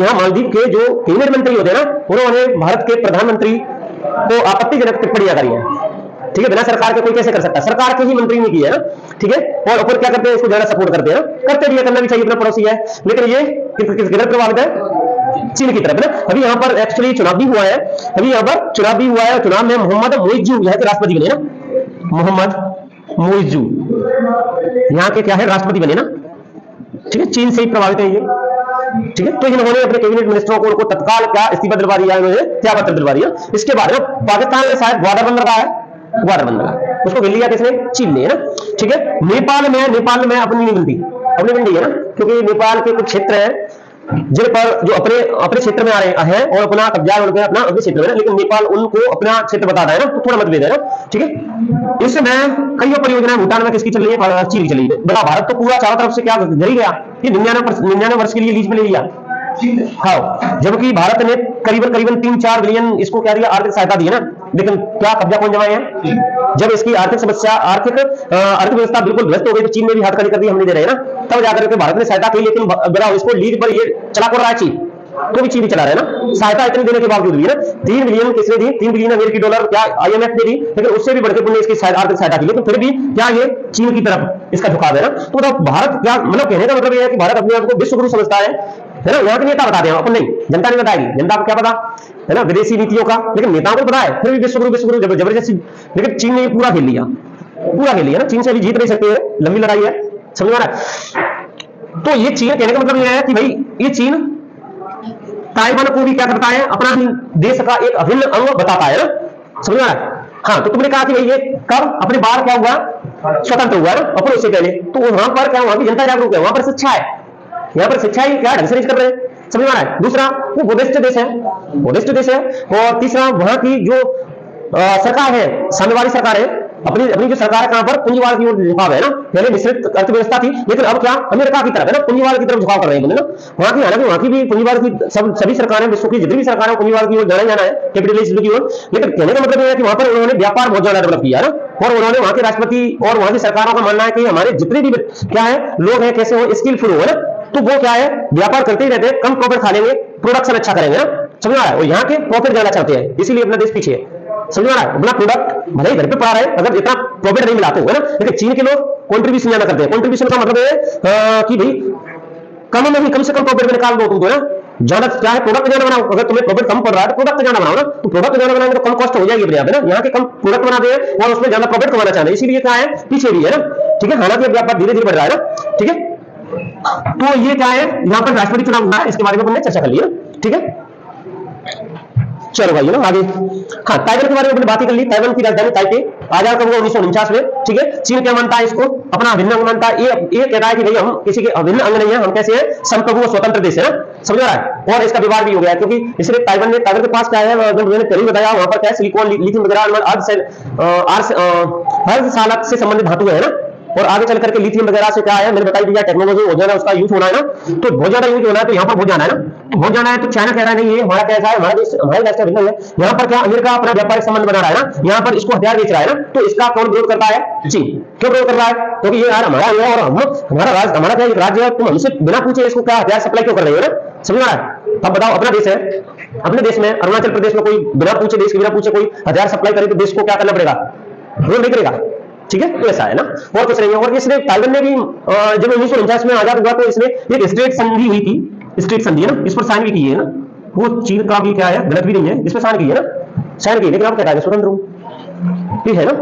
यहाँ मालदीव के जो कैबिनेट मंत्री होते हैं ना, उन्होंने भारत के प्रधानमंत्री को आपत्तिजनक टिप्पणियां करी है। ठीक है, बिना सरकार के कोई कैसे कर सकता है, सरकार के ही मंत्री ने की है ना। ठीक है, और ऊपर क्या करते हैं, इसको ज्यादा सपोर्ट करते हैं, करते भी है, करना भी चाहिए, अपना पड़ोसी है। लेकिन ये किधर प्रभावित है, चीन की तरफ ना। अभी यहाँ पर एक्चुअली चुनाव भी हुआ है, अभी यहाँ पर चुनाव भी हुआ है, चुनाव में मोहम्मद मोइजू यहाँ के राष्ट्रपति बने ना, मोहम्मद मोइजू यहाँ के क्या है, राष्ट्रपति बने ना। ठीक है, चीन से ही प्रभावित है ये। ठीक है, तो इन्होंने अपने कैबिनेट मिनिस्टरों को उनको तत्काल क्या इस्तीफा दिलवा दिया, इन्होंने त्यागपत्र दिलवा दिया। इसके बाद पाकिस्तान ने शायद बॉर्डर बंद रखा है, बॉर्डर बंद रखा, उसको गिर लिया किसने, चीन ने, है ना। ठीक है, नेपाल में अपनी नहीं बनती, अपनी बन रही है ना, क्योंकि नेपाल के कुछ क्षेत्र हैं जिन पर जो अपने क्षेत्र में आ रहे हैं और अपना कब्जा उनके अपना अपने क्षेत्र में, लेकिन नेपाल उनको अपना क्षेत्र बताता है ना, तो थोड़ा मतभेद है ना। ठीक है, इसमें कई परियोजनाएं भूटान में किसकी चल रही है, चीन की चल रही है। बड़ा भारत तो पूरा चारों तरफ से क्या घर ही गया, ये 99 वर्ष के लिए लीज में ले लिया। हाँ, जबकि भारत ने करीबन 3-4 बिलियन इसको क्या दिया, आर्थिक सहायता दी है ना, लेकिन क्या कब्जा कौन जमाए हैं। जब इसकी आर्थिक समस्या अर्थव्यवस्था बिल्कुल ध्वस्त हो गई, तो चीन ने भी हाथ खड़ी कर दी, हमने दे रहे हैं ना, तब जाकर के भारत ने सहायता की। लेकिन बताओ, इसको लीज पर ये चला कर रहा है चीन, तो भी चीन ही चला रहा है ना, सहायता इतनी देने के बावजूद भी ना। 3 बिलियन किसने दी, 3 बिलियन अमेरिकी डॉलर क्या IMF ने दी, लेकिन उससे भी बढ़कर इसकी आर्थिक सहायता की, लेकिन फिर भी क्या ये चीन की तरफ इसका झुकाव है ना। तो भारत क्या मतलब, कहने का मतलब यह है कि भारत अपने आप को विश्व गुरु समझता है ना। यहाँ के नेता बताते हैं, अपन नहीं, जनता नहीं बताएगी, जनता को क्या पता है ना विदेशी नीतियों का, लेकिन नेताओं को पता है, फिर भी विश्व गुरु जबरदस्ती। लेकिन चीन ने पूरा खेल लिया ना, चीन से अभी जीत नहीं सकते, लंबी लड़ाई है, समझ में आ रहा है। तो ये चीन, कहने का मतलब यह है कि भाई ये चीन ताइवान को भी क्या करता है, अपना ही देश का एक अभिन्न अंग बताता है ना, समझ में आ रहा है। हाँ, तो तुमने कहा कि भाई ये कब अपने बाहर क्या हुआ, स्वतंत्र हुआ ना, अपन उससे पहले, तो वहां पर क्या, वहां की जनता जागरूक है, वहां पर शिक्षा है, यहाँ पर शिक्षा ही क्या ढंग से नहीं कर रहे, समझ में आ रहा है। दूसरा, वो बुद्धिस्ट देश है, और तीसरा, वहां की जो सरकार है, साम्यवादी सरकार है, अपनी जो सरकार है, कहां पर पूंजीवाद की ओर झुकाव है ना। पहले मिश्रित अर्थव्यवस्था थी, लेकिन अब क्या अमेरिका की तरफ है ना, पूंजीवाद की तरफ झुकाव कर रहे हैं ना वहां की। हालांकि वहां की भी पूंजीवाद की सभी सरकारें, विश्व की जितनी भी सरकारें पूंजीवाद की ओर जाना है, कैपिटलिज्म की ओर। लेकिन कहने का मतलब यह है कि वहां पर उन्होंने व्यापार बहुत ज्यादा डेवलप किया ना, और उन्होंने वहां के राष्ट्रपति और वहां की सरकारों का मानना है कि हमारे जितने भी क्या है लोग हैं, कैसे हो, स्किलफुल हो ना, तो वो क्या है, व्यापार करते ही रहते हैं, कम प्रॉफिट खा लेंगे, प्रोडक्शन अच्छा करेंगे ना, समझ आ रहा है। और यहाँ के प्रॉफिट ज्यादा चाहते हैं, इसीलिए अपना देश पीछे है, समझ आ रहा है। अपना प्रोडक्ट भले ही घर पे पड़ा रहे, अगर इतना प्रॉफिट नहीं मिला तो, है ना। लेकिन चीन के लोग कंट्रीब्यूशन ज्यादा करते हैं। कंट्रीब्यूशन का मतलब है कि भाई कम नहीं, कम से कम प्रॉफिट में निकाल दो तुमको, है ज्यादा क्या है, प्रोडक्ट ज्यादा बनाओ। अगर तुम्हें प्रॉफिट कम पड़ रहा है तो प्रोडक्ट ज्यादा बनाओ ना, तो प्रोडक्ट ज्यादा बनाएंगे तो कम कॉस्ट हो जाएगी अपने आप, है ना। यहाँ के कम प्रोडक्ट बनाते हैं और उसमें ज्यादा प्रॉफिट कमाना चाहते हैं, इसीलिए क्या है, पीछे भी है ना। ठीक है, हालांकि अब व्यापार धीरे धीरे बढ़ रहा है ना। ठीक है, तो ये क्या है, यहाँ पर राष्ट्रपति चुनाव हुआ है, इसके बारे में हमने चर्चा कर लिया। ठीक है, चलो भाई, ना आगे। हाँ, ताइवान के बारे में अपने बात कर ली। ताइवान की राजधानी ताइपे, आजाद कब हुआ, 1949 में। ठीक है, चीन क्या मानता है, इसको अपना अभिन्न अंग मानता है। ये कहता है कि भाई हम किसी के अभिन्न अंग नहीं है, हम कैसे हैं, संप्रभु स्वतंत्र देश है ना, समझ रहा है। और इसका विवाद भी हो गया, क्योंकि इसलिए ताइवान के पास क्या है, मैंने पहले बताया, वहां पर क्या है, सिलिकॉन, लिथियम वगैरह हर साल से संबंधित धातु है ना। और आगे चल करके लिथियम वगैरह से क्या है, मैंने बताई दिया, टेक्नोलॉजी हो जाना, उसका यूज होना है ना, तो बहुत ज्यादा यूज होना है, तो यहाँ पर बहुत जाना है ना, तो बहुत जाना है। तो चाइना कह रहा है नहीं, ये हमारा कैसा है, हमारे राष्ट्र भिन्न है। यहाँ पर क्या अमेरिका अपना व्यापारिक संबंध बना रहा है ना, यहाँ पर इसको हथियार बेच रहा है ना, तो इसका कौन विरोध करता है, चीन। क्यों विरोध कर रहा है, क्योंकि ये यार हमारा है, और हमारा क्या राज्य है, तुम हमसे बिना पूछे इसको क्या हथियार सप्लाई क्यों कर रहे हो ना, समझ रहा है। अब बताओ, अपना देश है, अपने देश में अरुणाचल प्रदेश में कोई बिना पूछे, देश के बिना पूछे कोई हथियार सप्लाई करे, तो देश को क्या करना पड़ेगा, विरोध नहीं करेगा। ठीक है, तो ऐसा है ना, और कुछ नहीं है। और इसने ताइवान ने भी जब 1949 में आजाद हुआ, तो इसने एक स्टेट संधि हुई थी, स्टेट संधि है ना, इस पर साइन भी की है ना। वो चीन का भी क्या है, गलत भी नहीं है, इस पर साइन की है ना, साइन की, लेकिन आप कहता है स्वतंत्र हूं, ठीक है ना।